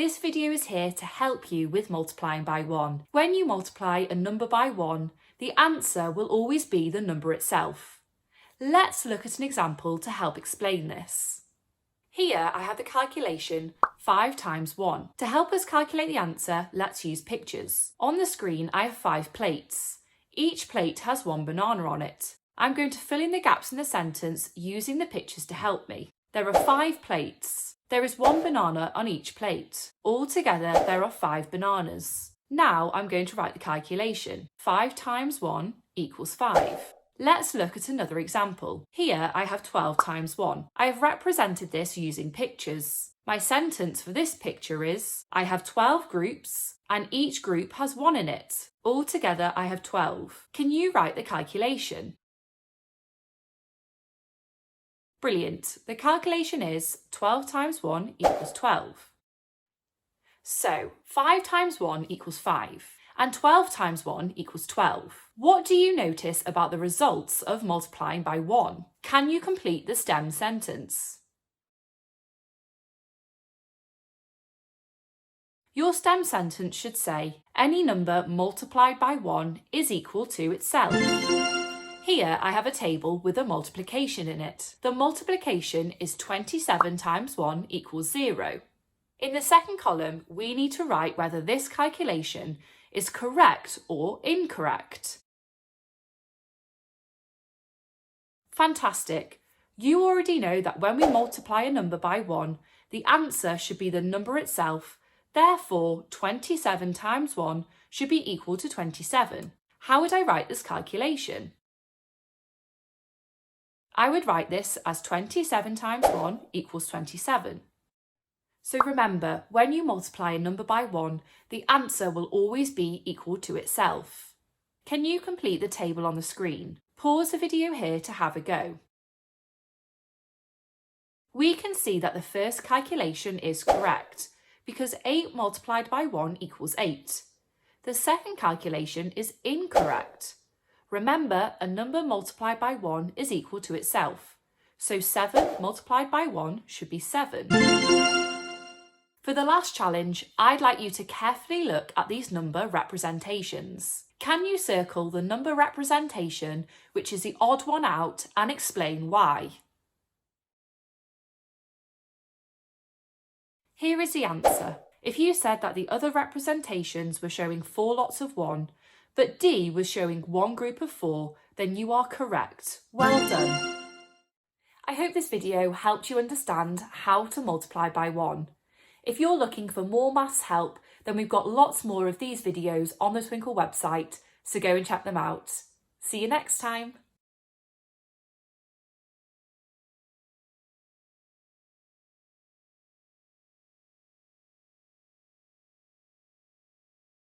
This video is here to help you with multiplying by 1. When you multiply a number by 1, the answer will always be the number itself. Let's look at an example to help explain this. Here I have the calculation 5 times 1. To help us calculate the answer, let's use pictures. On the screen I have 5 plates. Each plate has 1 banana on it. I'm going to fill in the gaps in the sentence using the pictures to help me. There are 5 plates. There is 1 banana on each plate. Altogether there are 5 bananas. Now I'm going to write the calculation. 5 times 1 equals 5. Let's look at another example. Here I have 12 times 1. I have represented this using pictures. My sentence for this picture is, I have 12 groups and each group has 1 in it. Altogether I have 12. Can you write the calculation? Brilliant. The calculation is 12 times 1 equals 12. So 5 times 1 equals 5 and 12 times 1 equals 12. What do you notice about the results of multiplying by 1? Can you complete the STEM sentence? Your STEM sentence should say, any number multiplied by 1 is equal to itself. Here I have a table with a multiplication in it. The multiplication is 27 times 1 equals 0. In the second column, we need to write whether this calculation is correct or incorrect. Fantastic! You already know that when we multiply a number by 1, the answer should be the number itself. Therefore, 27 times 1 should be equal to 27. How would I write this calculation? I would write this as 27 times 1 equals 27. So remember, when you multiply a number by 1, the answer will always be equal to itself. Can you complete the table on the screen? Pause the video here to have a go. We can see that the first calculation is correct, because 8 multiplied by 1 equals 8. The second calculation is incorrect. Remember, a number multiplied by 1 is equal to itself. So 7 multiplied by 1 should be 7. For the last challenge, I'd like you to carefully look at these number representations. Can you circle the number representation, which is the odd one out, and explain why? Here is the answer. If you said that the other representations were showing 4 lots of 1, but D was showing 1 group of 4, then you are correct. Well done. I hope this video helped you understand how to multiply by 1. If you're looking for more maths help, then we've got lots more of these videos on the Twinkl website, so go and check them out. See you next time.